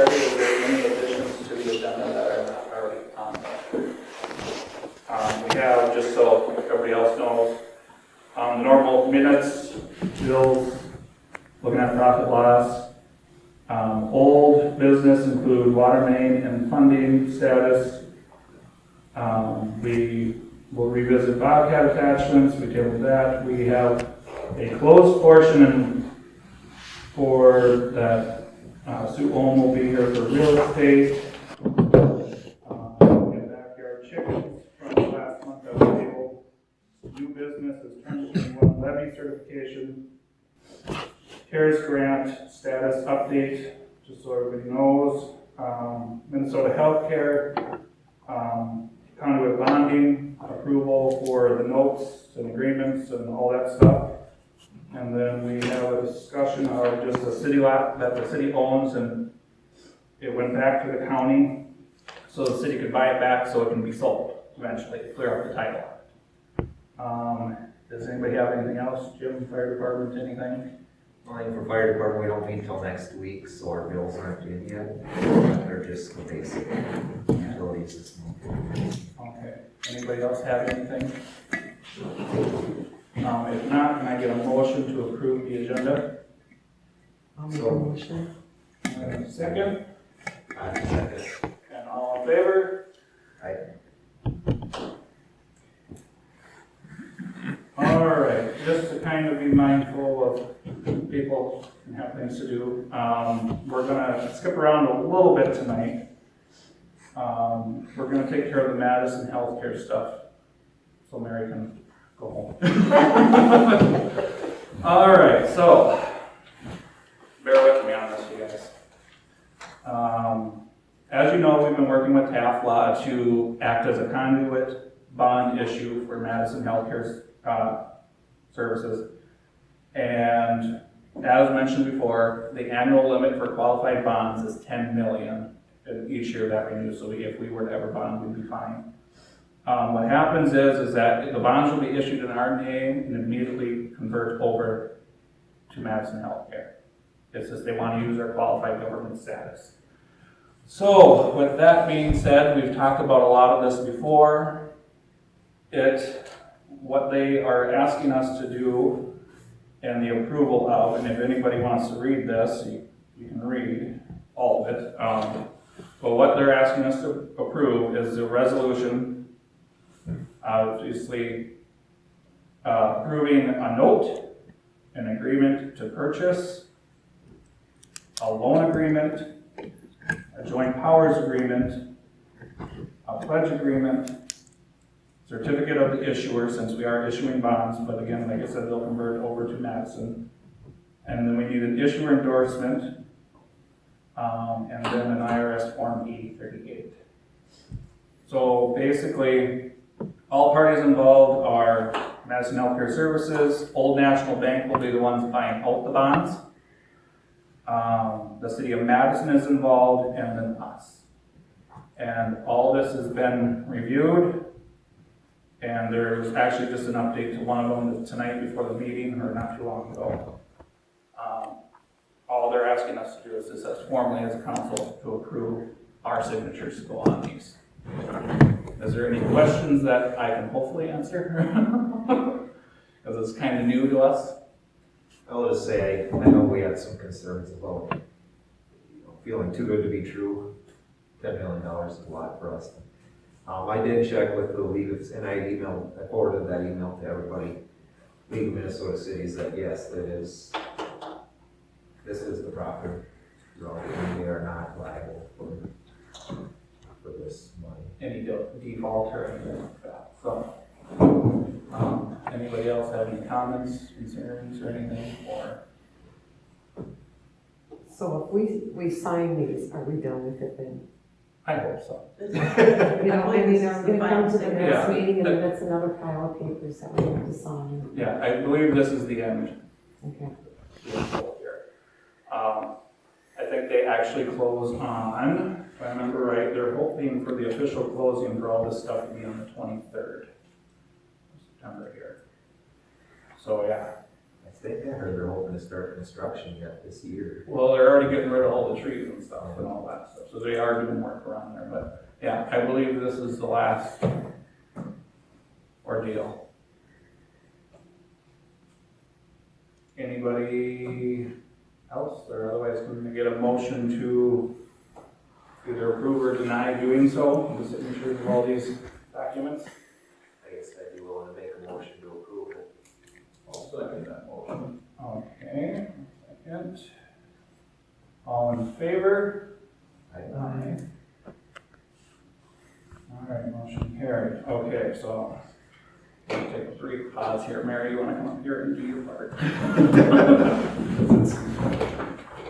started, is there any additions to the agenda that are not already on there? We have, just so everybody else knows, the normal minutes, bills, looking at profit loss. Old business include water main and funding status. We will revisit Bobcat Attachments, we tabled that. We have a closed portion for that Sue Ohm will be here for real estate. We have backyard chickens from last month that was tabled. New business is 2021 levy certification. CARES grant status update, just so everybody knows. Minnesota Healthcare, conduit bonding, approval for the notes and agreements and all that stuff. And then we have a discussion of just a city lot that the city owns, and it went back to the county so the city could buy it back so it can be sold eventually, clear up the title. Does anybody have anything else? Jim, fire department, anything? Well, for fire department, we don't meet till next week, so our bills aren't in yet. They're just the basic utilities this month. Okay. Anybody else have anything? If not, can I get a motion to approve the agenda? I'll make a motion. Second? I second. And all in favor? All right, just to kind of be mindful of people and have things to do, we're gonna skip around a little bit tonight. We're gonna take care of the Madison Healthcare stuff, so Mary can go home. All right, so bear with me on this, you guys. As you know, we've been working with TAFLA to act as a conduit bond issue for Madison Healthcare's services. And as mentioned before, the annual limit for qualified bonds is 10 million each year that renews. So if we were to ever bond, we'd be fine. What happens is that the bonds will be issued in our name and immediately convert over to Madison Healthcare. It's just they want to use our qualified government status. So with that being said, we've talked about a lot of this before. What they are asking us to do and the approval of, and if anybody wants to read this, you can read all of it. But what they're asking us to approve is a resolution, obviously approving a note, an agreement to purchase, a loan agreement, a joint powers agreement, a pledge agreement, certificate of the issuer, since we are issuing bonds, but again, like I said, they'll convert over to Madison. And then we need an issuer endorsement, and then an IRS Form E38. So basically, all parties involved are Madison Healthcare Services, Old National Bank will be the ones buying out the bonds. The city of Madison is involved, and then us. And all this has been reviewed. And there was actually just an update to one of them tonight before the meeting, or not too long ago. All they're asking us to do is just as formally as a council to approve our signatures to go on these. Is there any questions that I can hopefully answer? Because it's kind of new to us. I'll just say, I know we had some concerns about feeling too good to be true. $10 million is a lot for us. I did check with the League of, and I forwarded that email to everybody. League of Minnesota Cities that yes, this is the proper road, and they are not liable for this money. Any default or anything like that. So, anybody else have any comments, concerns, or anything? Or So if we sign these, are we done with it then? I hope so. You know, I mean, are we gonna come to the next Yeah. meeting and then that's another pile of papers that we have to sign? Yeah, I believe this is the end. Okay. I think they actually close on, if I remember right, they're hoping for the official closing for all this stuff to be on the 23rd of September here. So yeah. think I heard they're hoping to start construction yet this year. Well, they're already getting rid of all the trees and stuff and all that stuff, so they are doing work around there, but yeah, I believe this is the last ordeal. Anybody else, or otherwise can we get a motion to either approve or deny doing so, the signatures of all these documents? I guess I'd be willing to make a motion to approve it. I'll second that motion. Okay, second. All in favor? Aye. All right, motion carried. Okay, so we'll take a brief pause here. Mary, you want to come up here and do your part?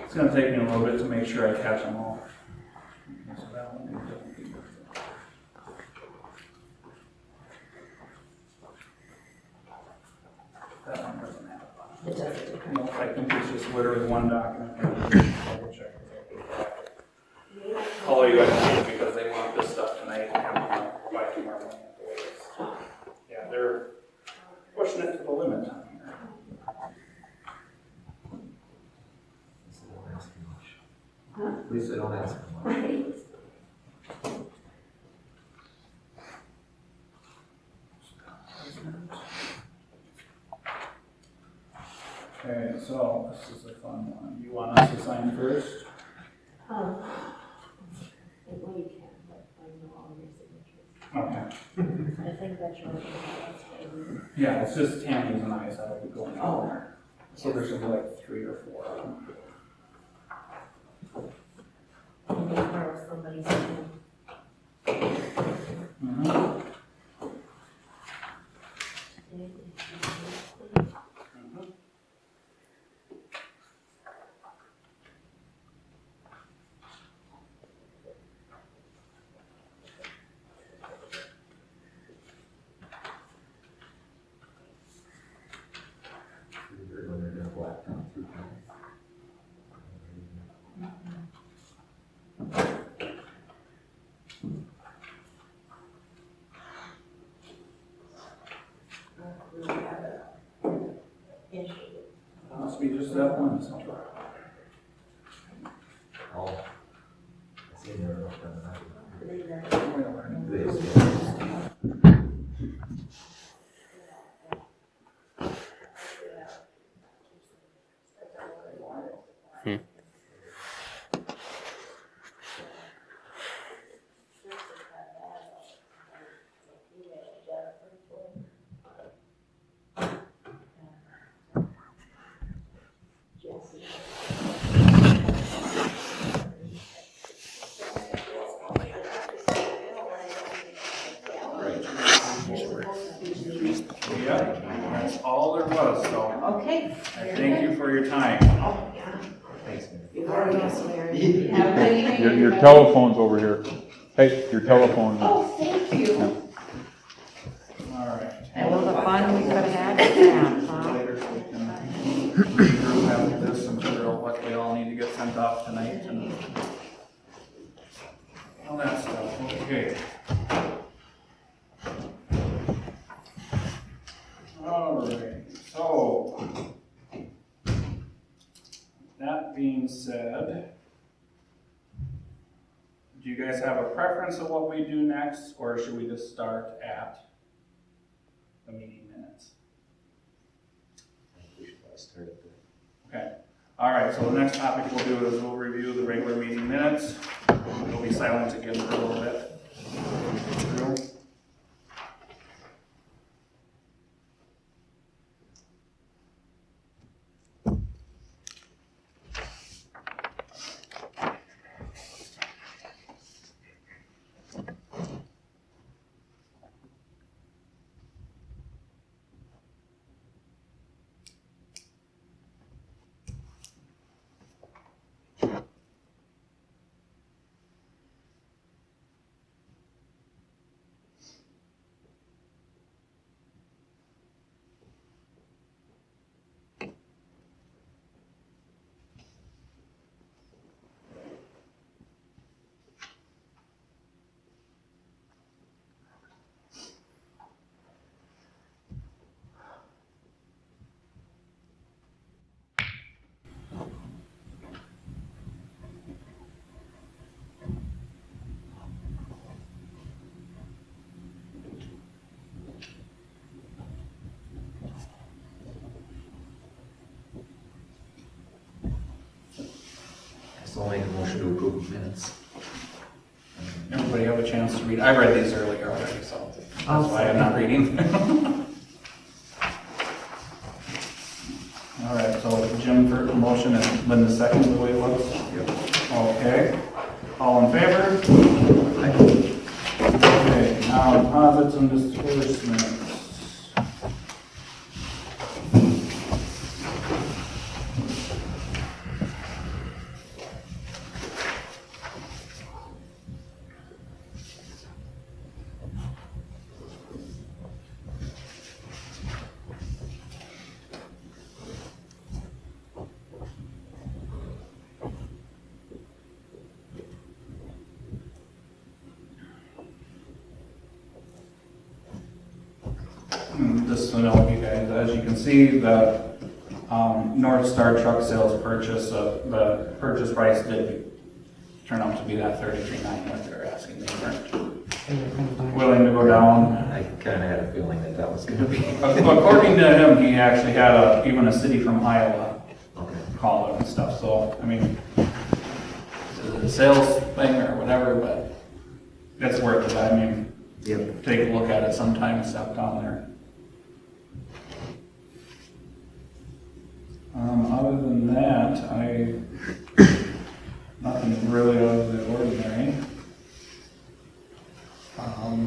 It's going to take me a little bit to make sure I catch them all. So that one is definitely- That one doesn't have a It doesn't. No, I think it's just literally one document. Double check. Call you guys because they want this stuff tonight and by tomorrow morning at the latest. Yeah, they're pushing it to the limit on here. At least I don't ask for much. Right. Okay, so this is a fun one. You want us to sign first? Well, you can, but I know all your signatures. Okay. I think that's your last baby. Yeah, it's just Tammy's and I's that'll be going on there. So there should be like 3 or 4 of them. Maybe borrow somebody's name. Mhm. When they're gonna black down through town. Must be just that one, so. Oh. I see they're enough done that. Later. This. Yeah, that's all there was, so Okay. I thank you for your time. Thanks, man. You are yes, Mary. Have a good evening. Your telephone's over here. Hey, your telephone. Oh, thank you. All right. And all the fun we could have had with that, huh? Later, so we can have this material, what we all need to get sent off tonight and all that stuff. Okay. All right, so that being said, do you guys have a preference of what we do next, or should we just start at the meeting minutes? We should probably start at the. Okay, all right, so the next topic we'll do is we'll review the regular meeting minutes. We'll be silent again for a little bit. Drew? So I'll make a motion to approve the minutes. Everybody have a chance to read? I read these earlier already, so that's why I'm not reading. All right, so Jim for the motion and Linda second, the way it looks? Yep. Okay. All in favor? Okay, now deposits and disbursements. Just to know you guys, as you can see, the North Star truck sales purchase, the purchase price did turn out to be that $33,900 that they're asking. They weren't willing to go down. I kinda had a feeling that that was gonna be. According to him, he actually had even a city from Iowa Okay. call it and stuff, so, I mean, it's a sales thing or whatever, but it's worth it. I mean, Yep. take a look at it sometime and stop down there. Other than that, nothing really out of the ordinary.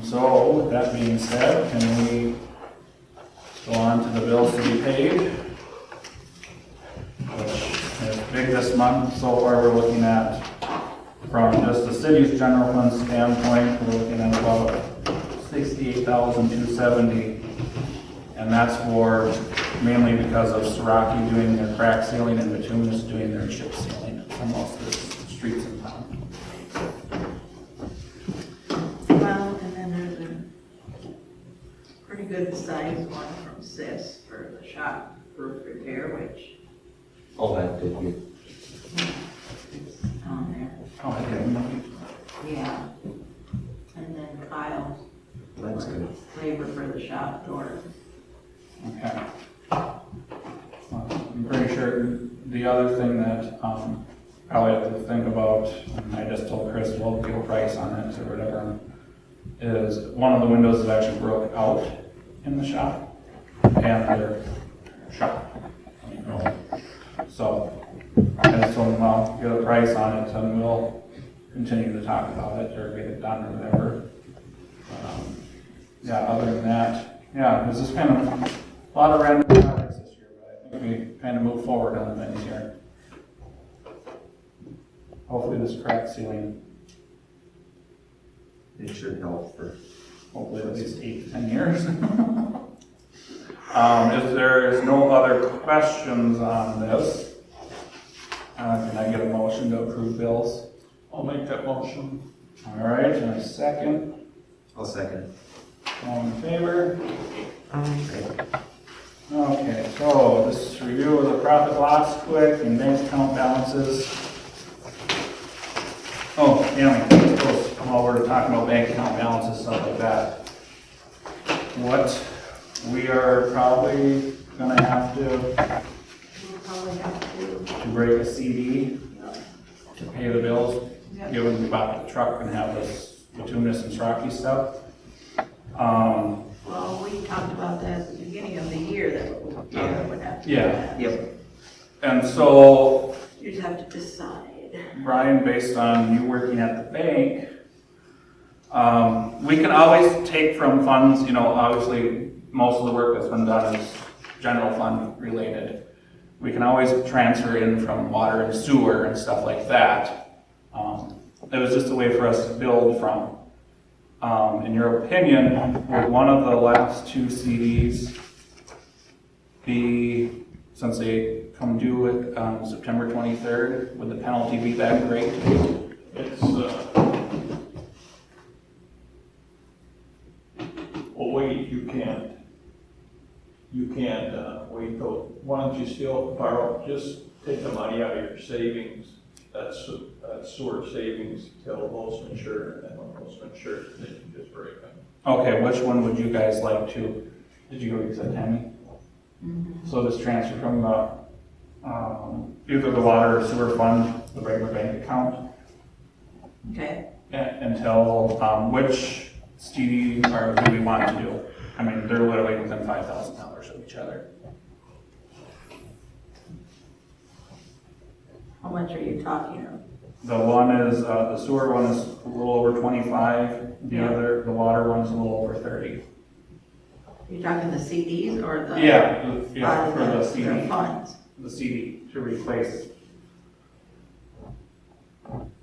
So with that being said, can we go on to the bills to be paid? Which is big this month. So far, we're looking at, from just the city's general fund standpoint, we're looking at about $68,270. And that's for, mainly because of Siraki doing their crack sealing and Bituminous doing their chip sealing on most of the streets in town. Well, and then there's a pretty good sized one from Sis for the shop roof repair, which Oh, that did you. is on there. Oh, I didn't know. Yeah. And then Kyle's That's good. labor for the shop door. Okay. I'm pretty sure the other thing that, probably have to think about, and I just told Chris, we'll give a price on it or whatever, is one of the windows that actually broke out in the shop, and their shop. So, I just told him, I'll get a price on it, and we'll continue to talk about it, or get it done, or whatever. Yeah, other than that, yeah, this is kind of a lot of random projects this year, but I think we kind of move forward on things here. Hopefully this crack sealing, It should help for. hopefully at least 8 to 10 years. If there is no other questions on this, can I get a motion to approve bills? I'll make that motion. All right, and a second. I'll second. All in favor? Okay. Okay, so this is review of the profit loss quick and bank account balances. Oh, yeah, I suppose while we're talking about bank account balances, stuff like that. What we are probably gonna have to We'll probably have to, break a CD to pay the bills, yeah. given we bought the truck and have this bituminous and Siraki stuff. Well, we talked about that at the beginning of the year, that we would have to do Yeah. that. Yep. And so You just have to decide. Brian, based on you working at the bank, we can always take from funds, obviously, most of the work that's been done is general fund related. We can always transfer in from water and sewer and stuff like that. It was just a way for us to build from. In your opinion, would one of the last 2 CDs be, since they come due at September 23rd, would the penalty be that great? It's, well, wait, you can't wait till, why don't you still borrow, just take the money out of your savings, that's sewer savings till most insured, and then when most insured, then you just break them. Okay, which one would you guys like to, did you already say Tammy? So this transfer from the either the water or sewer fund, the regular bank account, Okay, until, which CD or do we want to do? I mean, they're literally within $5,000 of each other. how much are you talking of? The one is, the sewer one is a little over 25, the other, the water one's a little over 30. You talking the CDs or the? Yeah, for the The CD, funds? the CD to replace.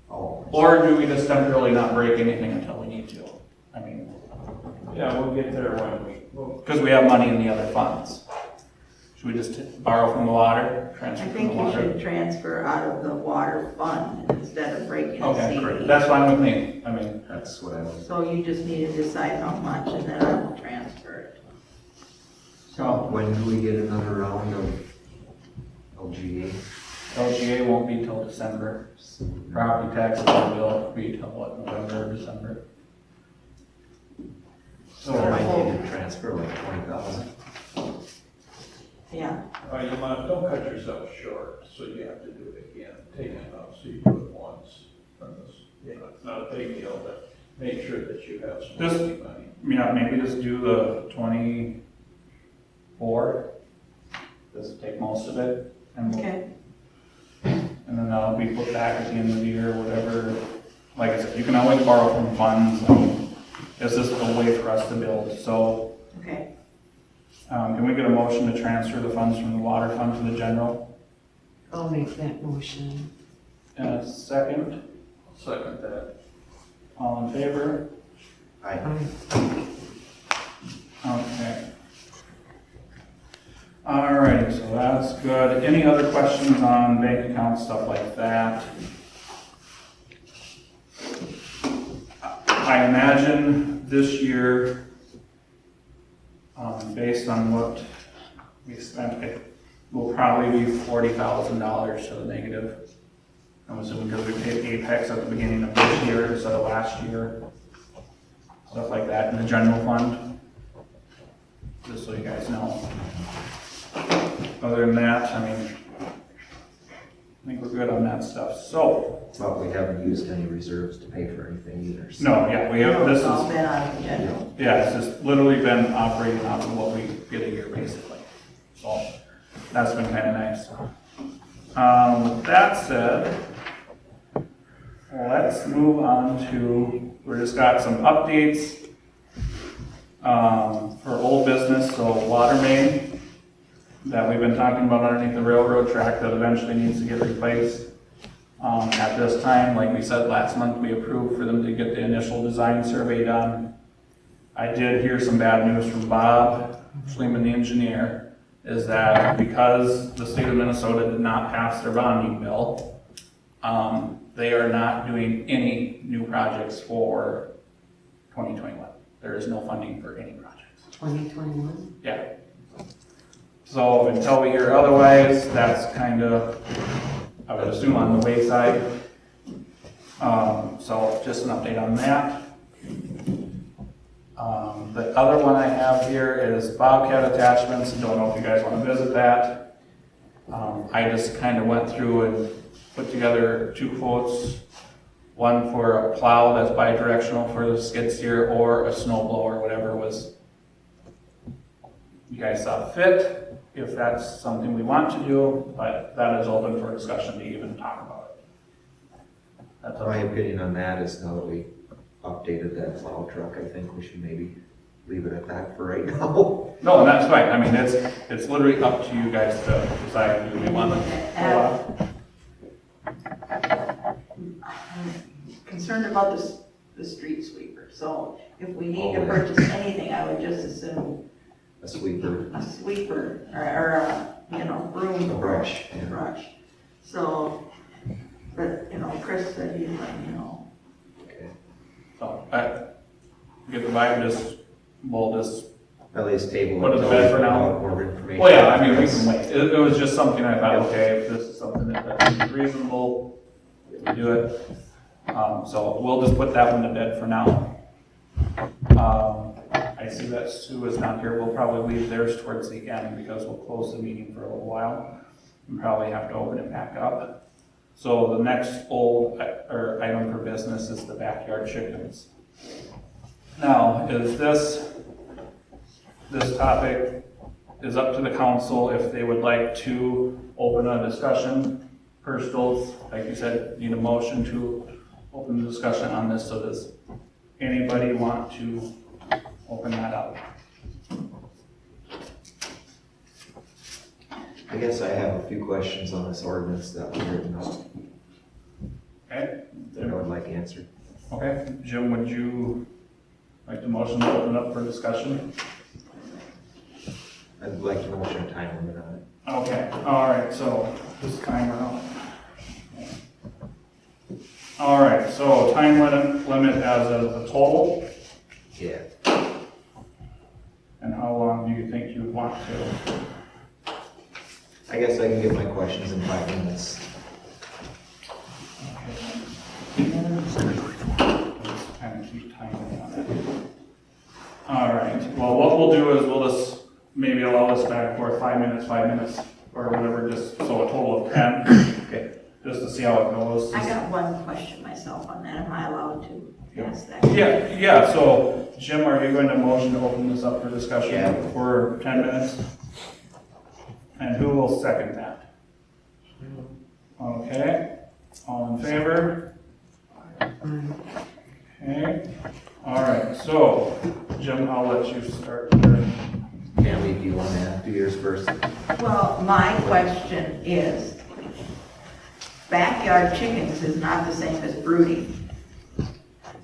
Oh, Or do we just temporarily not break anything until we need to? I mean, Yeah, we'll get there when because we have money in the other funds. Should we just borrow from the water, I transfer from think the you water? should transfer out of the water fund instead of breaking a Okay, CD. great. That's fine with me. I mean, that's what I was, So you just need to decide how much and then I will transfer it. so when do we get another round of LGA? LGA won't be till December. Property taxes will be till what, November, or December? So I might need to transfer like 20,000. Yeah, you might, don't cut yourself short, so you have to do it again. Take it out, so you do it once from this. It's not a big deal, but make sure that you have some Just- money. Yeah, maybe just do the 24. Just take most of it and we'll okay, and then that'll be put back at the end of the year, whatever. Like I said, you can always borrow from funds. It's just a way for us to build. So, okay. can we get a motion to transfer the funds from the water fund to the general? I'll make that motion. And a second, Second that. all in favor? I, Aye. Okay. Alrighty, so that's good. Any other questions on bank account, stuff like that? I imagine this year, based on what we spent, it will probably be $40,000 to the negative. I'm assuming because we paid Apex at the beginning of this year instead of last year. Stuff like that in the general fund. Just so you guys know. Other than that, I mean, I think we're good on that stuff. So, but we haven't used any reserves to pay for anything either. So. no, yeah, we have, this It's all is, been out of the general. yeah, it's just literally been operating off of what we get a year, basically. So, that's been kind of nice. With that said, let's move on to, we just got some updates for old business, so water main that we've been talking about underneath the railroad track that eventually needs to get replaced. At this time, like we said last month, we approved for them to get the initial design survey done. I did hear some bad news from Bob Schliemann, the engineer, is that because the state of Minnesota did not pass their bonding bill, they are not doing any new projects for 2021. There is no funding for any projects. 2021? Yeah. So until we hear otherwise, that's kind of, I would assume, on the wayside. So just an update on that. The other one I have here is Bobcat Attachments. Don't know if you guys want to visit that. I just kind of went through and put together 2 quotes. One for a plow that's bi-directional for the skid steer, or a snow blower, whatever was you guys saw fit, if that's something we want to do, but that is open for discussion to even talk about it. That's My opinion on that is now that we updated that plow truck, I think we should maybe leave it at that for right now. No, and that's fine. I mean, it's literally up to you guys to decide, do we want to? I'm concerned about the street sweeper, so if we need to Oh, yeah. purchase anything, I would just assume A sweeper, a sweeper or a broom. a brush. Yeah. Brush. So, but, Chris said he'd let me know. Okay. So, I get the vibe, we'll just, At least table Put it it to until bed we for find now. out more information. well, yeah, I mean, we can wait. It was just something I thought, okay, if this is something that's reasonable, we do it. So we'll just put that one to bed for now. I see that Sue is not here. We'll probably leave theirs towards the end because we'll close the meeting for a little while. and probably have to open it back up. So the next item for business is the backyard chickens. Now, this topic is up to the council if they would like to open a discussion. First, like you said, need a motion to open the discussion on this. So does anybody want to open that up? I guess I have a few questions on this ordinance that was written up Okay. that I would like answered. Okay, Jim, would you like the motion to open up for discussion? I'd like to motion a time limit on it. Okay, all right, so this timer out. All right, so time limit as a total, Yeah. and how long do you think you would want to? I guess I can get my questions in 5 minutes. Just kind of keep timing on it. All right, well, what we'll do is we'll just maybe allow us back for 5 minutes, or whatever, just so a total of 10. Okay. Just to see how it goes. I got one question myself on that. Am I allowed to ask that? Yeah, so Jim, are you going to motion to open this up for discussion Yeah. for 10 minutes? And who will second that? Okay, all in favor? Okay, all right, so Jim, I'll let you start. Tammy, do you want to do yours first? Well, my question is, backyard chickens is not the same as brooding.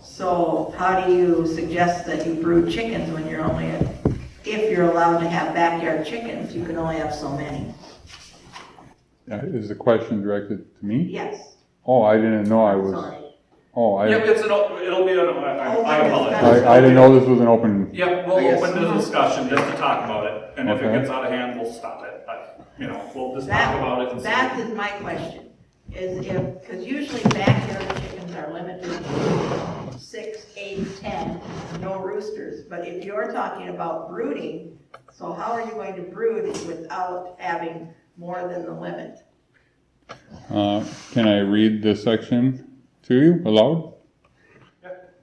So how do you suggest that you brood chickens when you're only, if you're allowed to have backyard chickens, you can only have so many? Is the question directed to me? Yes. Oh, I didn't know I was, Sorry. oh, Yep, it'll be, I apologize. I didn't know this was an open, Yep, we'll I guess- open the discussion just to talk about it, and if it Okay. gets out of hand, we'll stop it, but, we'll just talk about it and see. That is my question, is if, because usually backyard chickens are limited to 6, 8, 10, no roosters. But if you're talking about brooding, so how are you going to brood without having more than the limit? can I read this section to you aloud?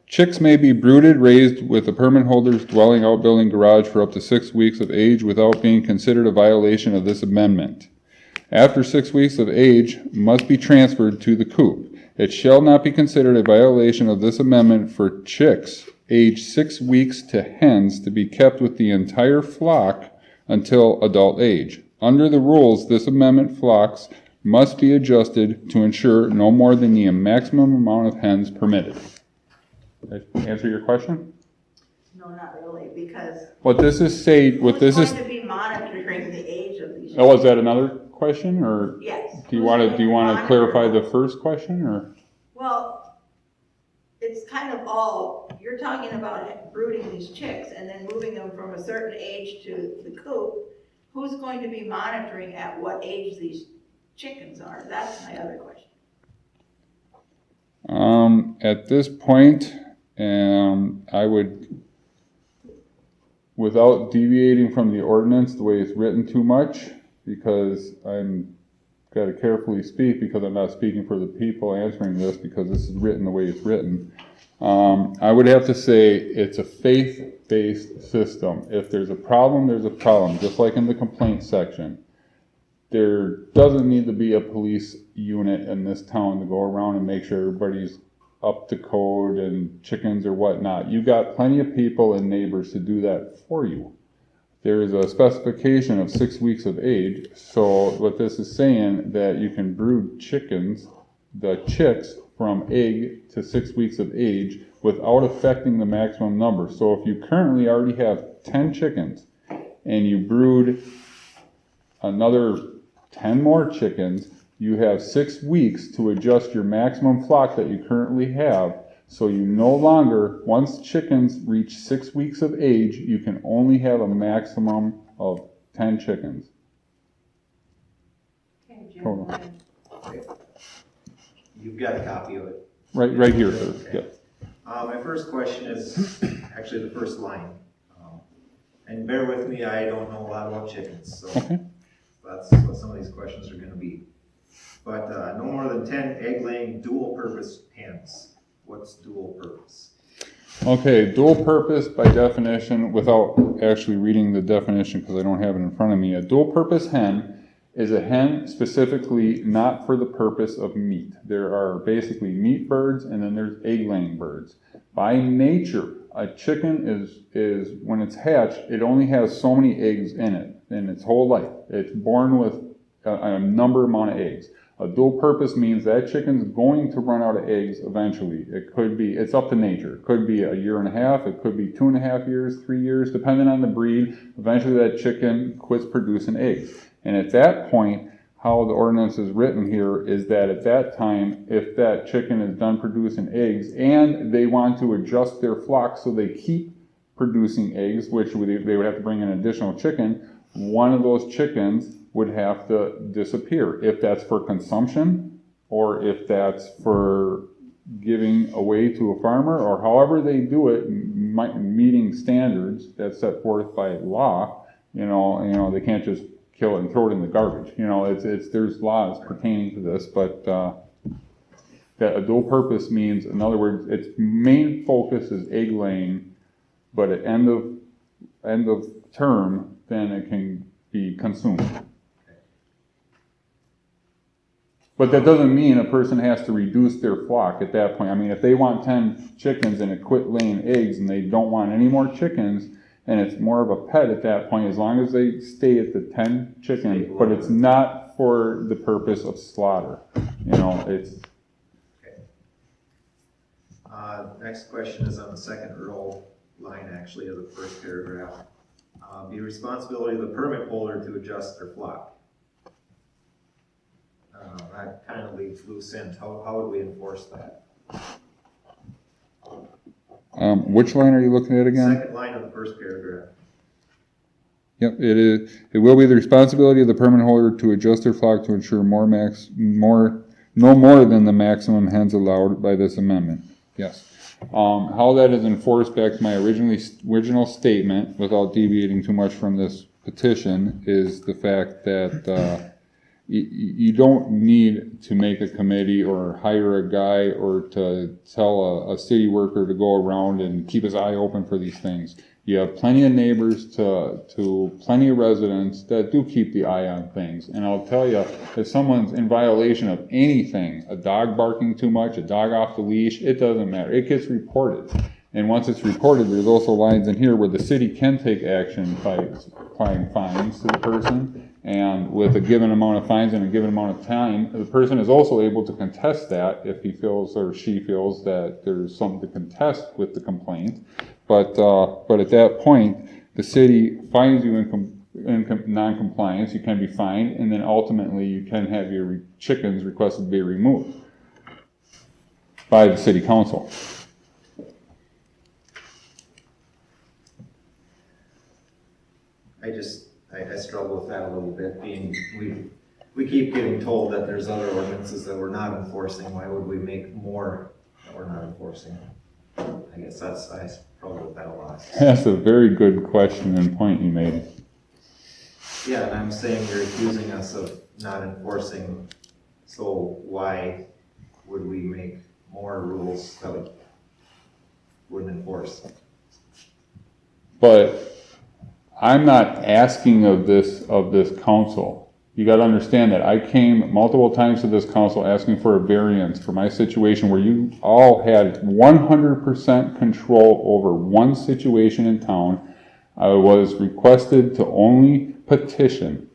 Chicks may be brooded, raised with a permit holder's dwelling, outbuilding, garage for up to 6 weeks of age without being considered a violation of this amendment. After 6 weeks of age, must be transferred to the coop. It shall not be considered a violation of this amendment for chicks aged 6 weeks to hens to be kept with the entire flock until adult age. Under the rules, this amendment flocks must be adjusted to ensure no more than the maximum amount of hens permitted. Did I answer your question? No, not really, because What this is who's going to be monitoring the age of these? oh, is that another question, or Yes. do you want to clarify the first question, or? Well, it's kind of all, you're talking about brooding these chicks and then moving them from a certain age to the coop. Who's going to be monitoring at what age these chickens are? That's my other question. At this point, I would, without deviating from the ordinance the way it's written too much, because I'm got to carefully speak because I'm not speaking for the people answering this because this is written the way it's written. I would have to say it's a faith-based system. If there's a problem, there's a problem, just like in the complaint section. There doesn't need to be a police unit in this town to go around and make sure everybody's up to code and chickens or whatnot. You got plenty of people and neighbors to do that for you. There is a specification of 6 weeks of age, so what this is saying that you can brood chickens, the chicks, from egg to 6 weeks of age without affecting the maximum number. So if you currently already have 10 chickens and you brood another 10 more chickens, you have 6 weeks to adjust your maximum flock that you currently have. So you no longer, once chickens reach 6 weeks of age, you can only have a maximum of 10 chickens. Okay, Jim, Total. go ahead. You've got a copy of it. Right here, sir. Okay. Yeah. My first question is actually the first line. And bear with me, I don't know a lot about chickens, so. Okay. that's what some of these questions are gonna be. But, no more than 10 egg-laying dual-purpose hens. What's dual purpose? Okay, dual purpose by definition, without actually reading the definition because I don't have it in front of me, a dual purpose hen is a hen specifically not for the purpose of meat. There are basically meat birds and then there's egg-laying birds. By nature, a chicken is when it's hatched, it only has so many eggs in it in its whole life. It's born with a number amount of eggs. A dual purpose means that chicken's going to run out of eggs eventually. It could be, it's up to nature. It could be a year and a half, it could be 2.5 years, 3 years, depending on the breed. Eventually that chicken quits producing eggs. And at that point, how the ordinance is written here is that at that time, if that chicken is done producing eggs and they want to adjust their flock so they keep producing eggs, which they would have to bring in an additional chicken, one of those chickens would have to disappear, if that's for consumption or if that's for giving away to a farmer, or however they do it, meeting standards that's set forth by law. You know, they can't just kill it and throw it in the garbage. You know, there's laws pertaining to this, but that a dual purpose means, in other words, its main focus is egg laying, but at end of term, then it can be consumed. But that doesn't mean a person has to reduce their flock at that point. I mean, if they want 10 chickens and it quit laying eggs and they don't want any more chickens, and it's more of a pet at that point, as long as they stay at the 10 chickens, but it's not for the purpose of slaughter. You know, it's... Okay. Next question is on the second row line, actually, of the first paragraph. Be responsibility of the permit holder to adjust their flock. That kind of leaves loose ends. How would we enforce that? Which line are you looking at again? Second line of the first paragraph. Yep, it is. It will be the responsibility of the permit holder to adjust their flock to ensure no more than the maximum hens allowed by this amendment. Yes. How that is enforced, back to my original statement, without deviating too much from this petition, is the fact that you don't need to make a committee or hire a guy or to tell a city worker to go around and keep his eye open for these things. You have plenty of neighbors to plenty of residents that do keep the eye on things. And I'll tell you, if someone's in violation of anything, a dog barking too much, a dog off the leash, it doesn't matter. It gets reported. And once it's reported, there's also lines in here where the city can take action by applying fines to the person. And with a given amount of fines and a given amount of time, the person is also able to contest that if he feels or she feels that there's something to contest with the complaint. But at that point, the city fines you in non-compliance. You can be fined, and then ultimately you can have your chickens requested to be removed by the city council. I struggle with that a little bit, being we keep getting told that there's other ordinances that we're not enforcing. Why would we make more that we're not enforcing? I guess I struggle with that a lot. That's a very good question and point you made. Yeah, and I'm saying you're accusing us of not enforcing, so why would we make more rules that we wouldn't enforce? But I'm not asking of this council. You got to understand that I came multiple times to this council asking for a variance for my situation where you all had 100% control over one situation in town. I was requested to only petition.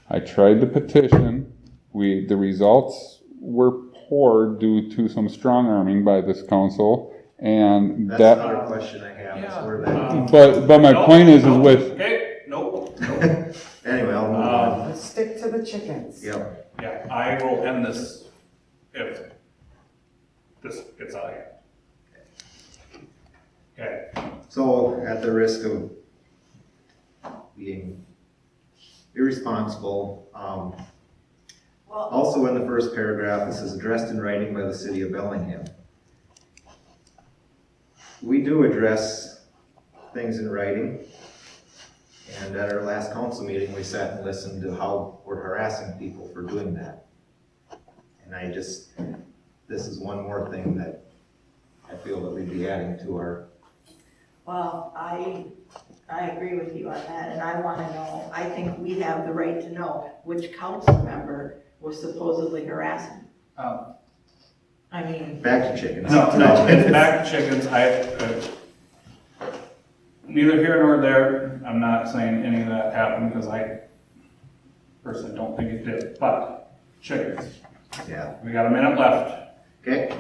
I tried to petition. The results were poor due to some strong arming by this council, and That's another question I have. Yeah. Is where that. But my point is with. Okay, nope. Anyway, I'll move on. Let's stick to the chickens. Yep. Yeah, I will end this if this gets out of here. Okay. So, at the risk of being irresponsible, also in the first paragraph, this is addressed in writing by the city of Bellingham. We do address things in writing, And at our last council meeting, we sat and listened to how we're harassing people for doing that. And this is one more thing that I feel that we'd be adding to our. Well, I agree with you on that, and I wanna know, I think we have the right to know which council member was supposedly harassing. I mean, Back to chickens. No, it's back to chickens. Neither here nor there. I'm not saying any of that happened because I personally don't think it did, but chickens. Yeah, We got a minute left. okay.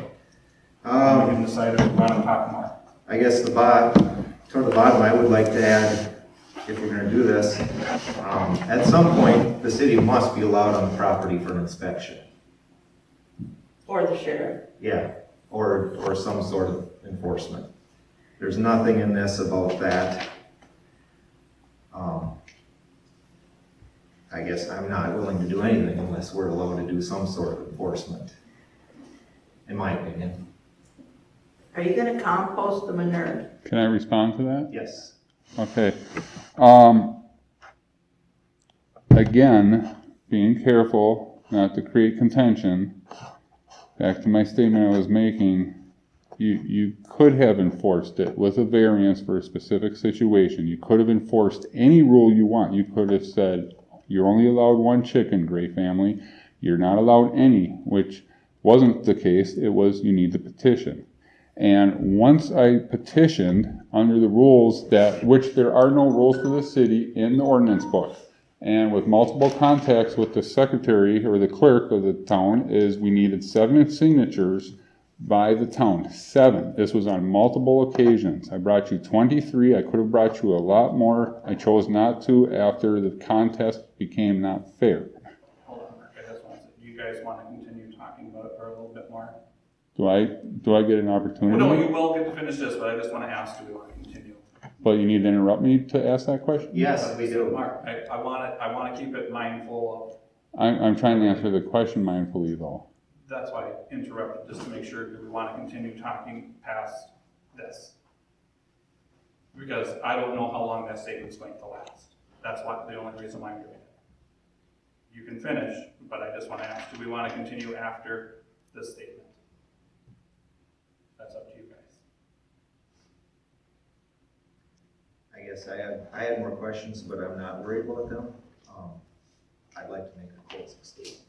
We can decide if we want to talk more. I guess toward the bottom, I would like to add, if we're gonna do this, at some point, the city must be allowed on the property for an inspection. or the sheriff. Yeah, or some sort of enforcement. There's nothing in this about that. I guess I'm not willing to do anything unless we're allowed to do some sort of enforcement, in my opinion. Are you gonna compost the manure? Can I respond to that? Yes. Okay. Again, being careful not to create contention, back to my statement I was making, you could have enforced it with a variance for a specific situation. You could have enforced any rule you want. You could have said, you're only allowed one chicken, Gray family. You're not allowed any, which wasn't the case. It was, you need to petition. And once I petitioned under the rules which there are no rules for the city in the ordinance book, and with multiple contacts with the secretary or the clerk of the town, is we needed 7 signatures by the town. 7. This was on multiple occasions. I brought you 23. I could have brought you a lot more. I chose not to after the contest became not fair. Hold on, Mark. Do you guys want to continue talking about it for a little bit more? Do I get an opportunity? No, you will get to finish this, but I just want to ask, do we want to continue? But you need to interrupt me to ask that question? Yes, we do. Mark, I want to keep it mindful of, I'm trying to answer the question mindfully though. that's why I interrupted, just to make sure, do we want to continue talking past this? Because I don't know how long that statement's going to last. That's the only reason why I'm doing it. You can finish, but I just want to ask, do we want to continue after this statement? That's up to you guys. I guess I had more questions, but I'm not worried about them. I'd like to make a closing statement.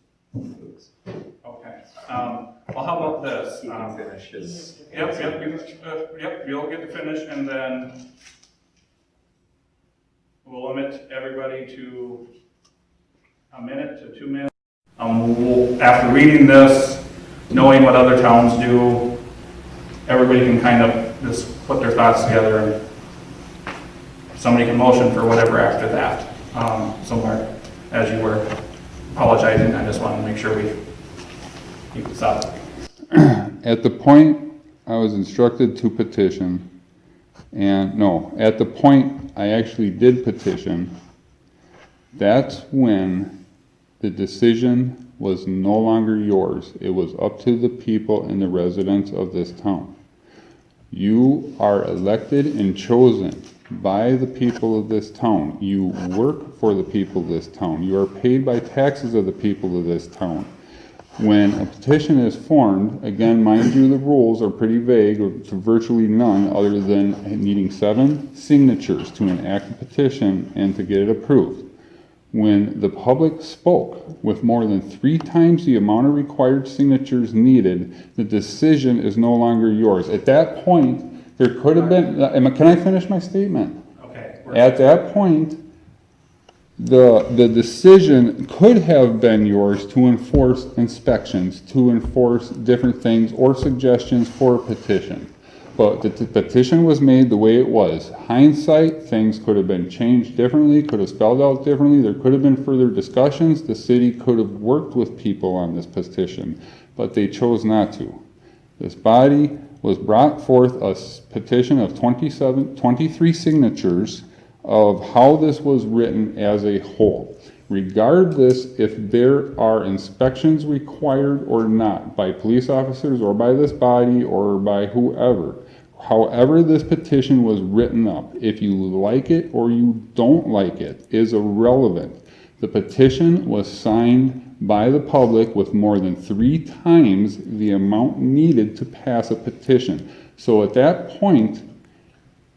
Okay. Well, how about this? He can finish his. Yep, you'll get to finish, and then we'll limit everybody to a minute to 2 minutes. After reading this, knowing what other towns do, everybody can kind of just put their thoughts together, and somebody can motion for whatever after that. Somewhere, as you were apologizing, I just wanted to make sure we keep this up. At the point I was instructed to petition, at the point I actually did petition, that's when the decision was no longer yours. It was up to the people and the residents of this town. You are elected and chosen by the people of this town. You work for the people of this town. You are paid by taxes of the people of this town. When a petition is formed, again, mind you, the rules are pretty vague, or to virtually none, other than needing 7 signatures to enact a petition and to get it approved. When the public spoke with more than 3 times the amount of required signatures needed, the decision is no longer yours. At that point, there could have been, can I finish my statement? Okay. At that point, the decision could have been yours to enforce inspections, to enforce different things or suggestions for a petition. But the petition was made the way it was. Hindsight, things could have been changed differently, could have spelled out differently. There could have been further discussions. The city could have worked with people on this petition, but they chose not to. This body was brought forth a petition of 23 signatures of how this was written as a whole. Regardless if there are inspections required or not by police officers or by this body or by whoever however this petition was written up, if you like it or you don't like it, is irrelevant. The petition was signed by the public with more than 3 times the amount needed to pass a petition. So at that point,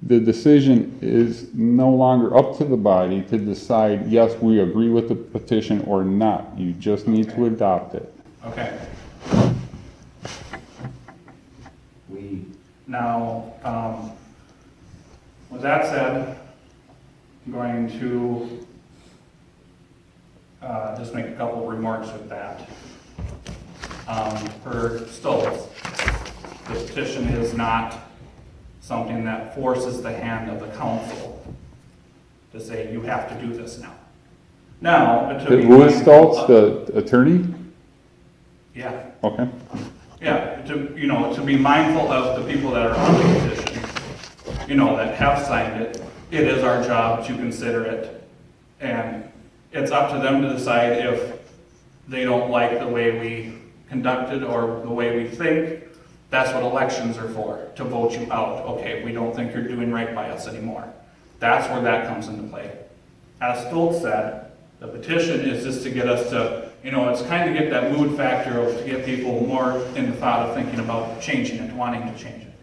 the decision is no longer up to the body to decide, yes, we agree with the petition or not. You just need to adopt it. Okay. We, With that said, I'm going to just make a couple of remarks with that. For Stoltz, the petition is not something that forces the hand of the council to say, you have to do this now. Now, to be Who is mindful Stoltz, of- the attorney? Yeah, Okay. yeah, to be mindful of the people that are on the petition, that have signed it. It is our job to consider it, and it's up to them to decide if they don't like the way we conducted or the way we think. That's what elections are for, to vote you out. Okay, we don't think you're doing right by us anymore. That's where that comes into play. As Stoltz said, the petition is just to get us to, it's kind of get that mood factor of to get people more in the thought of thinking about changing it, wanting to change it.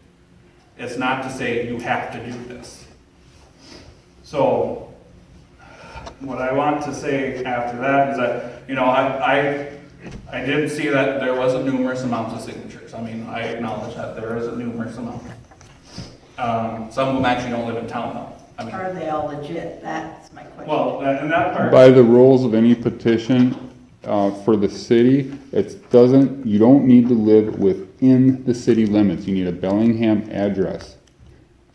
It's not to say you have to do this. So, what I want to say after that is that, I did see that there was a numerous amounts of signatures. I mean, I acknowledge that there is a numerous amount. Some of them actually don't live in town though. I mean, Are they all legit? That's my question. well, and that part. By the rules of any petition for the city, you don't need to live within the city limits. You need a Bellingham address.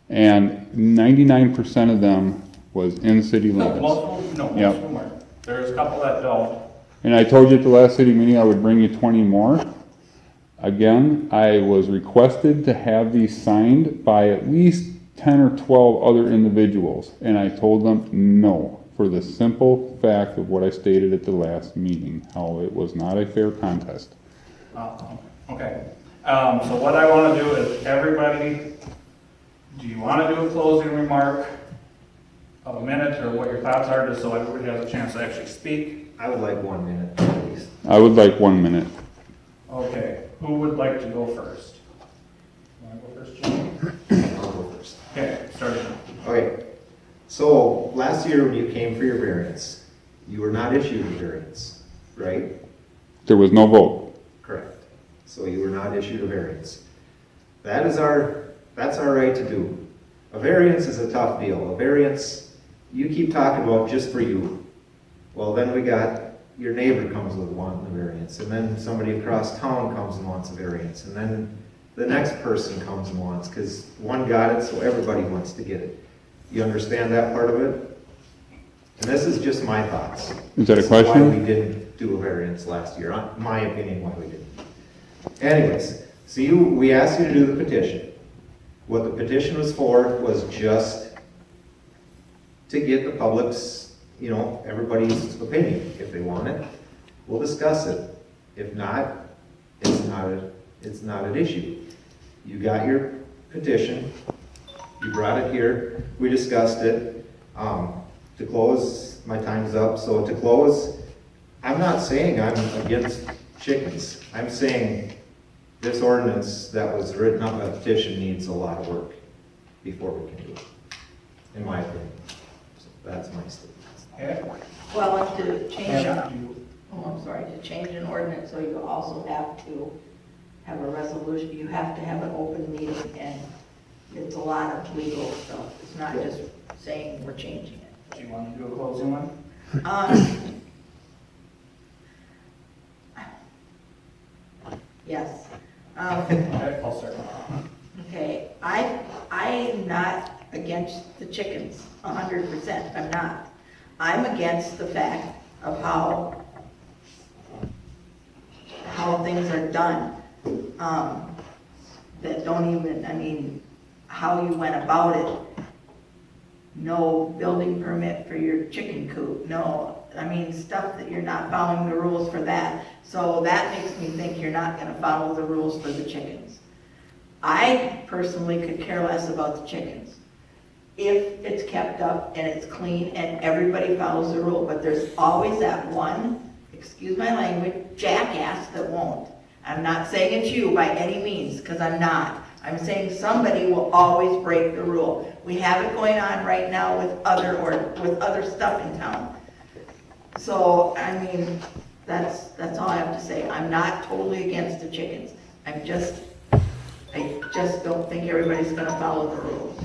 And 99% of them was in city limits. Most of them weren't. There's a couple that don't. And I told you at the last city meeting I would bring you 20 more. Again, I was requested to have these signed by at least 10 or 12 other individuals. And I told them no, for the simple fact of what I stated at the last meeting, how it was not a fair contest. Okay. So what I want to do is everybody, do you want to do a closing remark of a minute or what your thoughts are, just so everybody has a chance to actually speak? I would like 1 minute at least. I would like 1 minute. Okay. Who would like to go first? You want to go first, Jim? I'll go first. Okay, start it. Okay, so last year when you came for your variance, you were not issued a variance, right? There was no vote. Correct. So you were not issued a variance. That's our right to do. A variance is a tough deal. A variance, you keep talking about just for you. Well, then we got, your neighbor comes with wanting a variance, and then somebody across town comes and wants a variance, and then the next person comes and wants, because one got it, so everybody wants to get it. You understand that part of it? And this is just my thoughts. Is that a This why question? we didn't do a variance last year, my opinion why we didn't. Anyways, so we asked you to do the petition. What the petition was for was just to get the public's, everybody's opinion. If they want it, we'll discuss it. If not, it's not an issue. You got your petition, you brought it here, we discussed it. To close, my time's up, so to close, I'm not saying I'm against chickens. I'm saying this ordinance that was written up by the petition needs a lot of work before we can do it, in my opinion. So that's my statement. Okay. Well, to change, And to change an ordinance, so you also have to have a resolution, you have to have an open meeting, and it's a lot of legal stuff. It's not just saying we're changing it. do you want to do a closing one? Yes. Okay, I'll start. Okay, I'm not against the chickens, 100%, I'm not. I'm against the fact of how things are done, that don't even, how you went about it. No building permit for your chicken coop, stuff that you're not following the rules for that. So that makes me think you're not gonna follow the rules for the chickens. I personally could care less about the chickens. If it's kept up and it's clean and everybody follows the rule, but there's always that one, excuse my language, jackass that won't. I'm not saying it's you by any means, because I'm not. I'm saying somebody will always break the rule. We have it going on right now with other stuff in town. So, I mean, that's all I have to say. I'm not totally against the chickens. I just don't think everybody's gonna follow the rules.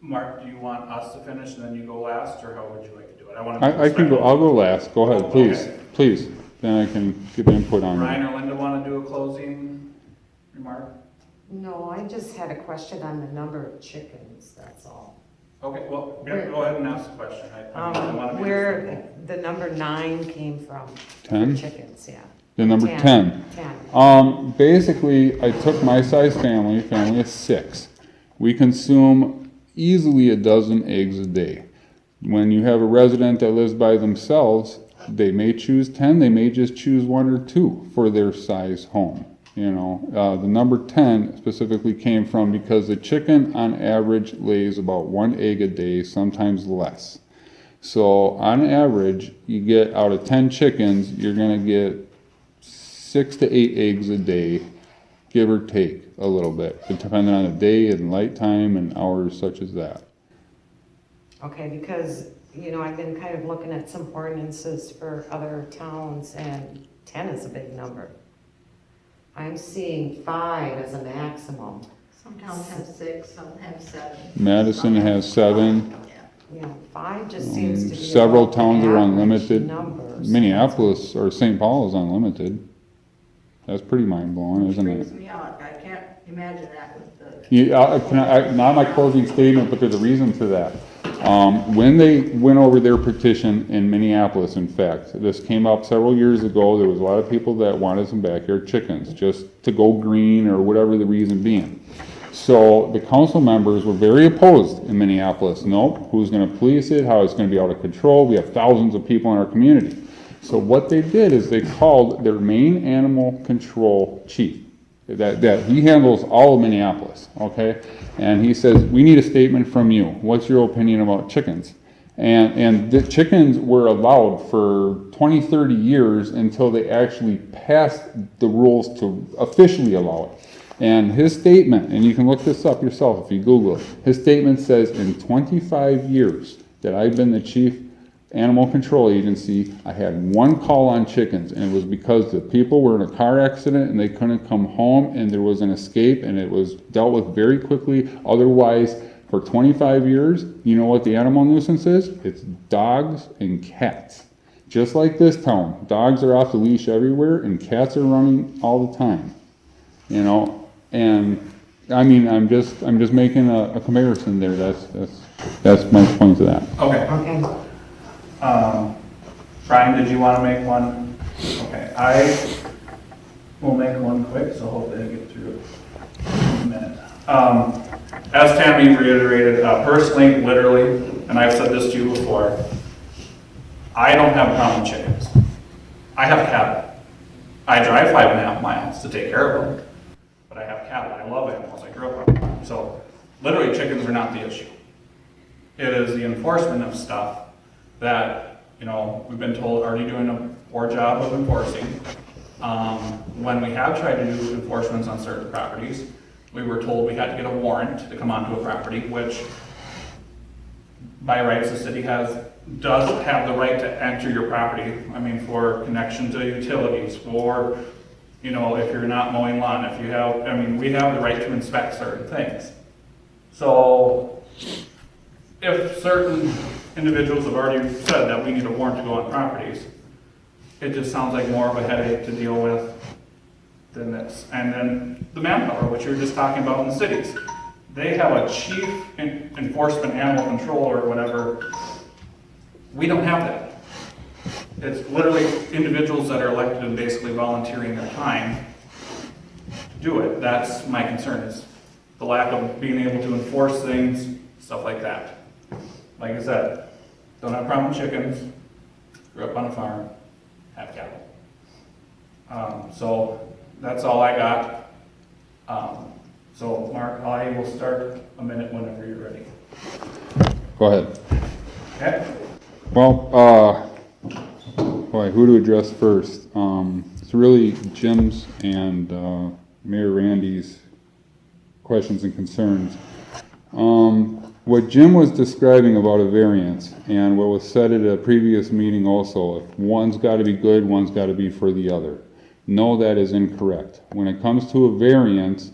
Mark, do you want us to finish and then you go last, or how would you like to do it? I can go, I'll go last, go ahead, please, Okay. please, then I can give input on Ryan it. or Linda want to do a closing remark? No, I just had a question on the number of chickens, that's all. Okay, well, yeah, go ahead and ask the question. I wanna be Where the number 9 came from? 10? Chickens, yeah. The number 10. 10. Basically, I took my size family of 6. We consume easily a dozen eggs a day. When you have a resident that lives by themselves, they may choose 10, they may just choose 1 or 2 for their size home. You know, the number 10 specifically came from because the chicken on average lays about 1 egg a day, sometimes less. So on average, you get out of 10 chickens, you're gonna get 6 to 8 eggs a day, give or take a little bit, depending on the day and light time and hours such as that. Okay, because, you know, I've been kind of looking at some ordinances for other towns, and 10 is a big number. I'm seeing 5 as a maximum. Some towns have 6, some have 7. Madison has 7. Yeah. You know, 5 just seems to be Several about the towns are average unlimited. number, so Minneapolis or St. Paul is unlimited. That's pretty mind-blowing, isn't Freaks it? me out. I can't imagine that with the. Yeah, not my closing statement, but there's a reason to that. When they went over their petition in Minneapolis, in fact, this came up several years ago, there was a lot of people that wanted some backyard chickens, just to go green or whatever the reason being. So the council members were very opposed in Minneapolis. Nope, who's gonna police it, how it's gonna be out of control, we have thousands of people in our community. So what they did is they called their main animal control chief, that he handles all of Minneapolis, okay? And he says, we need a statement from you. What's your opinion about chickens? And the chickens were allowed for 20, 30 years until they actually passed the rules to officially allow it. And his statement, and you can look this up yourself if you Google it, his statement says, in 25 years that I've been the chief animal control agency, I had 1 call on chickens, and it was because the people were in a car accident and they couldn't come home and there was an escape and it was dealt with very quickly. Otherwise, for 25 years, you know what the animal nuisance is? It's dogs and cats. Just like this town, dogs are off the leash everywhere and cats are running all the time. You know, and I mean, I'm just making a comparison there. That's my point to that. Okay. Okay. Brian, did you want to make one? Okay, I will make one quick, so hopefully I get through it in a minute. As Tammy reiterated, personally, literally, and I've said this to you before, I don't have a problem with chickens. I have cattle. I drive 5.5 miles to take care of them, but I have cattle. I love animals. I grew up on them. So literally, chickens are not the issue. It is the enforcement of stuff that, you know, we've been told already doing a poor job of enforcing. When we have tried to do enforcements on certain properties, we were told we had to get a warrant to come onto a property, which by rights the city does have the right to enter your property. I mean, for connection to utilities, for, you know, if you're not mowing lawn, if you have, I mean, we have the right to inspect certain things. So if certain individuals have already said that we need a warrant to go on properties, it just sounds like more of a headache to deal with than this. And then the manpower, which you were just talking about in the cities. They have a chief enforcement animal controller or whatever. We don't have that. It's literally individuals that are elected and basically volunteering their time to do it. That's my concern, is the lack of being able to enforce things, stuff like that. Like I said, don't have a problem with chickens, grew up on a farm, have cattle. So that's all I got. So Mark, I will start a minute whenever you're ready. Go ahead. Okay? Well, boy, who to address first? It's really Jim's and Mayor Randy's questions and concerns. What Jim was describing about a variance, and what was said at a previous meeting also, if one's got to be good, one's got to be for the other. No, that is incorrect. When it comes to a variance,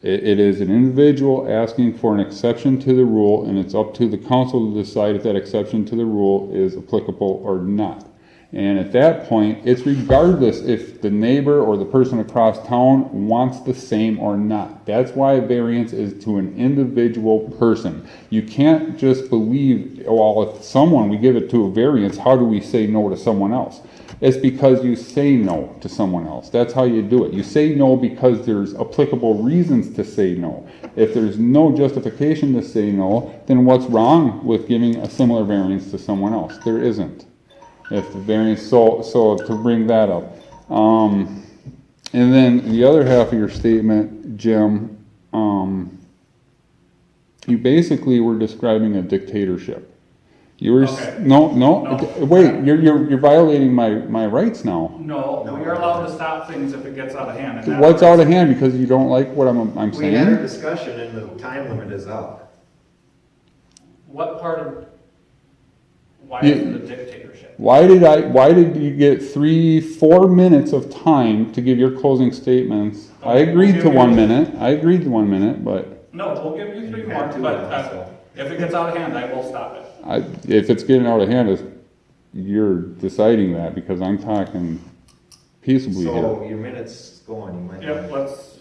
it is an individual asking for an exception to the rule, and it's up to the council to decide if that exception to the rule is applicable or not. And at that point, it's regardless if the neighbor or the person across town wants the same or not. That's why a variance is to an individual person. You can't just believe, well, if we give it to a variance, how do we say no to someone else? It's because you say no to someone else. That's how you do it. You say no because there's applicable reasons to say no. If there's no justification to say no, then what's wrong with giving a similar variance to someone else? There isn't. If the variance, so to bring that up. And then the other half of your statement, Jim, you basically were describing a dictatorship. You were, Okay. no, No. wait, you're violating my rights now. No, you're allowed to stop things if it gets out of hand. And that What's was- out of hand because you don't like what I'm We had our saying? discussion and the time limit is up. What part of, why You- is it a dictatorship? Why did you get 4 minutes of time to give your closing statements? I agreed to 1 minute, but No, we'll give you 3 You more, had two but of them, so. if it gets out of hand, I will stop it. if it's getting out of hand, you're deciding that because I'm talking peaceably here. So your minute's going, you might. Yep, let's,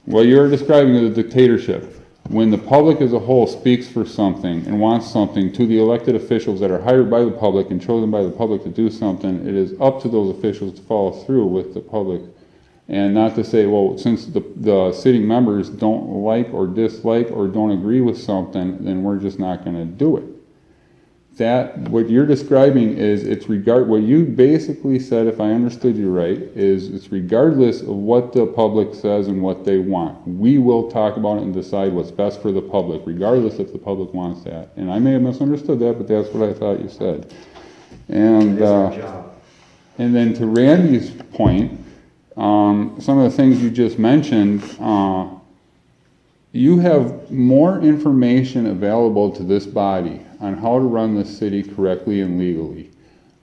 Well, you're describing a dictatorship. When the public as a whole speaks for something and wants something to the elected officials that are hired by the public and chosen by the public to do something, it is up to those officials to follow through with the public. And not to say, well, since the sitting members don't like or dislike or don't agree with something, then we're just not gonna do it. What you're describing is what you basically said, if I understood you right, is it's regardless of what the public says and what they want. We will talk about it and decide what's best for the public, regardless if the public wants that. And I may have misunderstood that, but that's what I thought you said. And, It is our job. and then to Randy's point, some of the things you just mentioned, you have more information available to this body on how to run the city correctly and legally.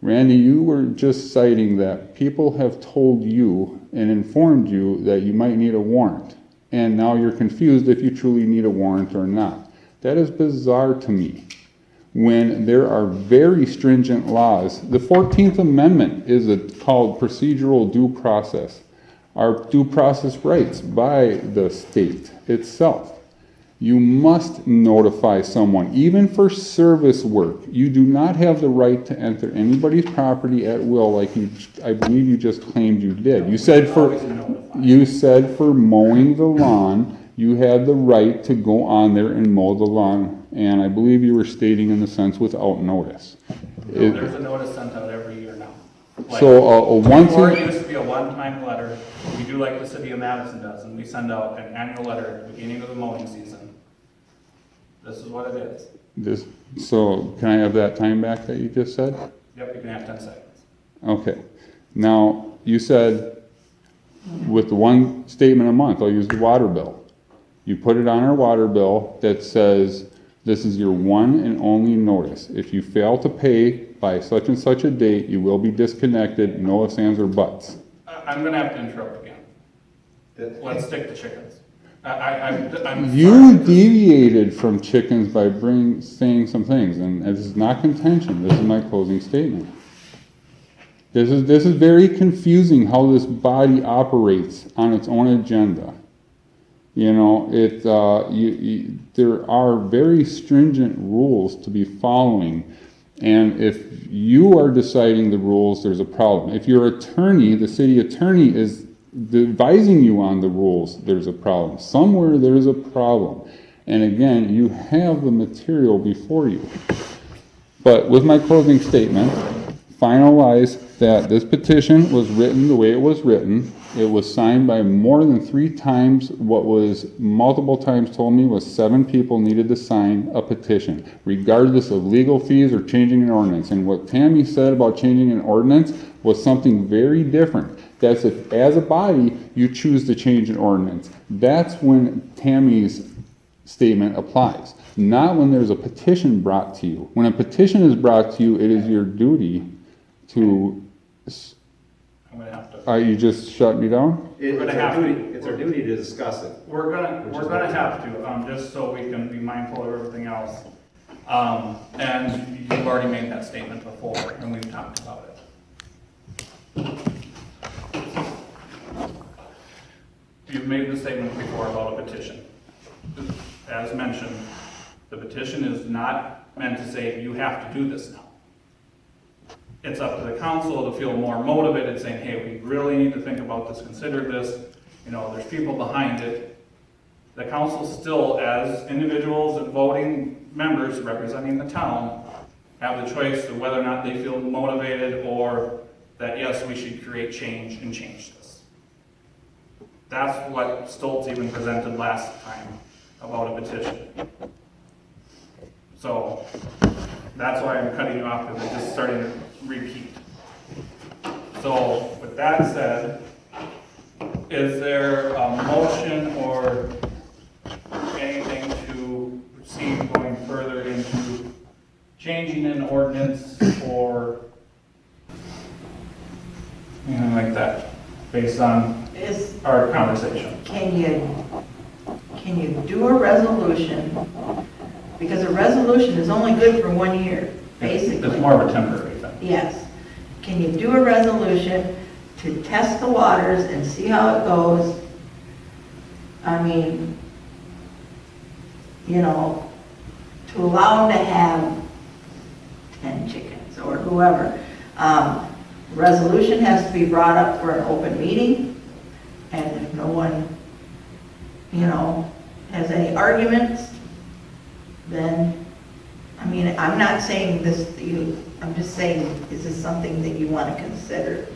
Randy, you were just citing that people have told you and informed you that you might need a warrant, and now you're confused if you truly need a warrant or not. That is bizarre to me. When there are very stringent laws, the 14th Amendment is called procedural due process. Our due process rights by the state itself. You must notify someone, even for service work. You do not have the right to enter anybody's property at will like I believe you just claimed you did. You said for mowing the lawn, you had the right to go on there and mow the lawn, and I believe you were stating in the sense without notice. no, there's a notice sent out every year now. Like, So before it used to be a one-time letter, we do like the city of Madison does, and we send out an annual letter at the beginning of the mowing season. This is what it is. So can I have that time back that you just said? Yep, you can have 10 seconds. Okay. Now, you said with the one statement a month, I'll use the water bill. You put it on our water bill that says, this is your one and only notice. If you fail to pay by such and such a date, you will be disconnected, no ifs, ands, or buts. I'm gonna have to interrupt again. Let's stick to chickens. I'm You sorry. deviated from chickens by saying some things, and this is not contention, this is my closing statement. This is very confusing how this body operates on its own agenda. You know, there are very stringent rules to be following, and if you are deciding the rules, there's a problem. If your attorney, the city attorney, is advising you on the rules, there's a problem. Somewhere there's a problem. And again, you have the material before you. But with my closing statement, finalize that this petition was written the way it was written, It was signed by more than 3 times. What was multiple times told me was 7 people needed to sign a petition, regardless of legal fees or changing an ordinance. And what Tammy said about changing an ordinance was something very different. That's if, as a body, you choose to change an ordinance. That's when Tammy's statement applies, not when there's a petition brought to you. When a petition is brought to you, it is your duty to, I'm gonna have to. are you just shutting me down? It's our duty to discuss it. We're gonna have to, just so we can be mindful of everything else. And you've already made that statement before, and we've talked about it. You've made the statement before about a petition. As mentioned, the petition is not meant to say you have to do this now. It's up to the council to feel more motivated, saying, hey, we really need to think about this, consider this. You know, there's people behind it. The council still, as individuals and voting members representing the town, have the choice of whether or not they feel motivated or that, yes, we should create change and change this. That's what Stoltz even presented last time about a petition. So that's why I'm cutting you off, because it's just starting to repeat. So with that said, is there a motion or anything to proceed going further into changing an ordinance or anything like that, based on our conversation? Can you do a resolution? Because a resolution is only good for 1 year, basically. It's more of a temporary thing. Yes. Can you do a resolution to test the waters and see how it goes? I mean, you know, to allow them to have 10 chickens or whoever. Resolution has to be brought up for an open meeting, and if no one, you know, has any arguments, then, I mean, I'm not saying this to you, I'm just saying, is this something that you want to consider?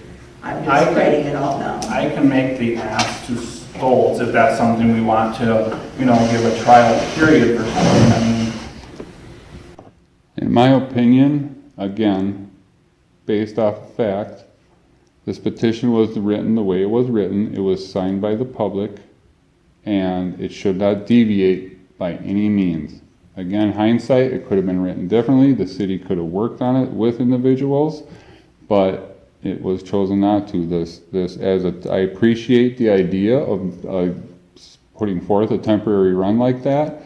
I'm just writing it all down. I can make the ask to Stoltz if that's something we want to, you know, give a trial period for something. I mean, In my opinion, again, based off of fact, this petition was written the way it was written. It was signed by the public, and it should not deviate by any means. Again, hindsight, it could have been written differently. The city could have worked on it with individuals, but it was chosen not to. I appreciate the idea of putting forth a temporary run like that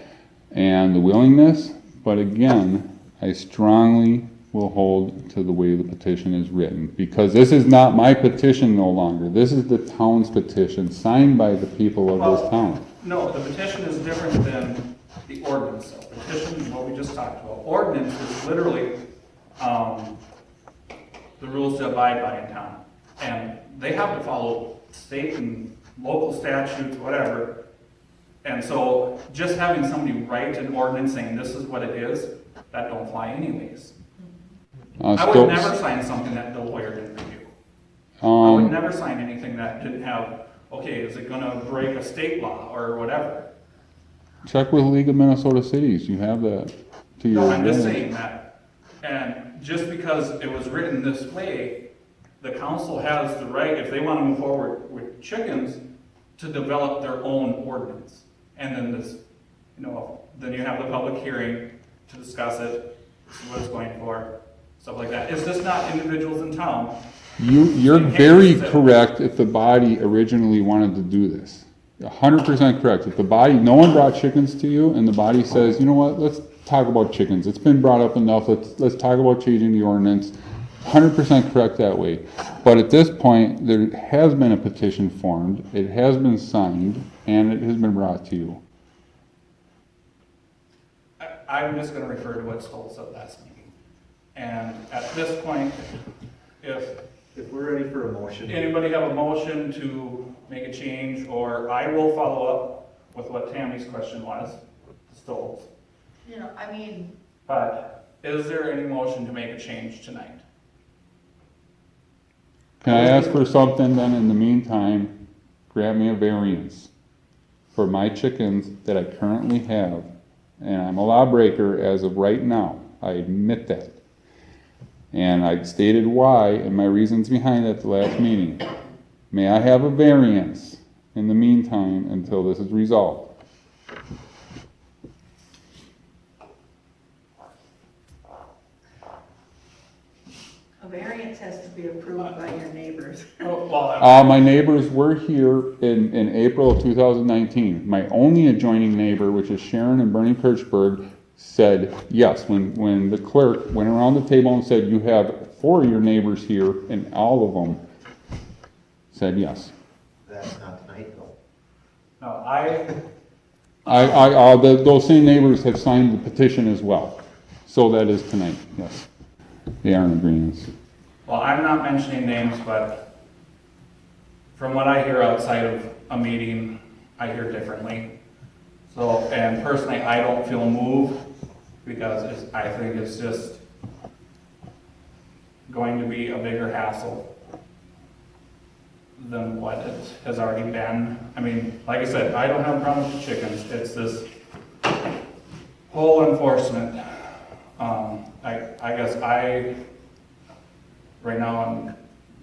and the willingness, but again, I strongly will hold to the way the petition is written, because this is not my petition no longer. This is the town's petition signed by the people of this town. no, the petition is different than the ordinance. So petition is what we just talked about. Ordinance is literally the rules to abide by in town. And they have to follow state and local statutes, whatever. And so just having somebody write an ordinance saying this is what it is, that don't fly anyways. I would never sign something that the lawyer didn't review. I would never sign anything that didn't have, okay, is it gonna break a state law or whatever? Check with League of Minnesota Cities. You have that to your No, I'm just advantage. saying that. And just because it was written this way, the council has the right, if they wanna move forward with chickens, to develop their own ordinance. And then this, you know, then you have the public hearing to discuss it, see what it's going for, stuff like that. It's just not individuals in town. You're very correct if the body originally wanted to do this. 100% correct. If the body, no one brought chickens to you, and the body says, you know what, let's talk about chickens. It's been brought up enough. Let's talk about changing the ordinance. 100% correct that way. But at this point, there has been a petition formed. It has been signed, and it has been brought to you. I'm just gonna refer to what Stoltz said last meeting. And at this point, if we're ready for a motion. anybody have a motion to make a change, or I will follow up with what Tammy's question was, Stoltz. You know, I mean, But is there any motion to make a change tonight? Can I ask for something then in the meantime? grant me a variance for my chickens that I currently have, and I'm a lawbreaker as of right now, I admit that. And I stated why and my reasons behind it at the last meeting. May I have a variance in the meantime until this is resolved? A variance has to be approved by your neighbors. My neighbors were here in April of 2019. My only adjoining neighbor, which is Sharon and Bernie Kirchberg, said yes. When the clerk went around the table and said, you have 4 of your neighbors here, and all of them said yes. That's not tonight, though. No, Those same neighbors have signed the petition as well. So that is tonight, yes. They are in agreement. well, I'm not mentioning names, but from what I hear outside of a meeting, I hear differently. So, and personally, I don't feel moved because I think it's just going to be a bigger hassle than what it has already been. I mean, like I said, I don't have a problem with the chickens. It's this whole enforcement. I guess right now I'm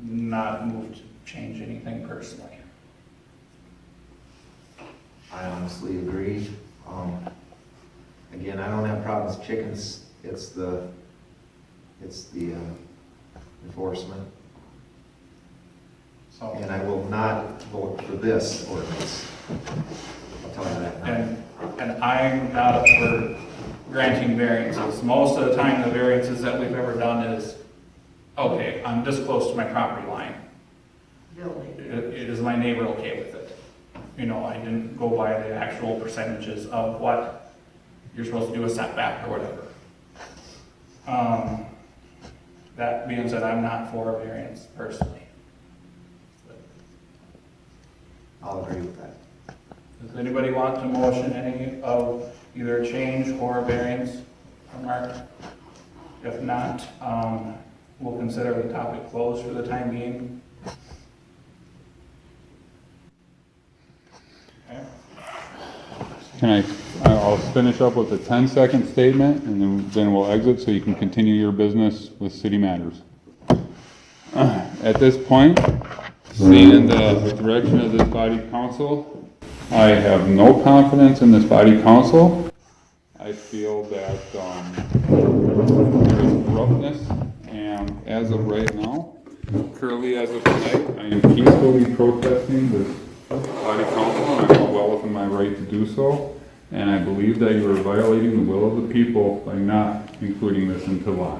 not moved to change anything personally. I honestly agree. Again, I don't have problems with chickens, it's the enforcement. So, And I will not vote for this ordinance. I'll tell you that now. and I'm not up for granting variances. Most of the time, the variances that we've ever done is, okay, I'm this close to my property line. Building. Is my neighbor okay with it? You know, I didn't go by the actual percentages of what you're supposed to do a setback or whatever. That being said, I'm not for a variance personally. I'll agree with that. Does anybody want to motion any of either a change or a variance from Mark? If not, we'll consider the topic closed for the time being. Okay. I'll finish up with a 10-second statement, and then we'll exit so you can continue your business with city matters. At this point, being in the direction of this body council, I have no confidence in this body council. I feel that there is corruptness, and as of right now, currently as of tonight, I am peacefully protesting this body council, and I'm well within my right to do so. And I believe that you are violating the will of the people by not including this into law.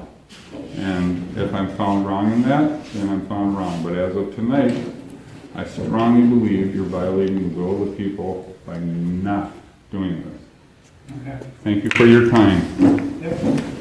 And if I'm found wrong in that, then I'm found wrong. But as of tonight, I strongly believe you're violating the will of the people by not doing this. Okay. Thank you for your time. Yep.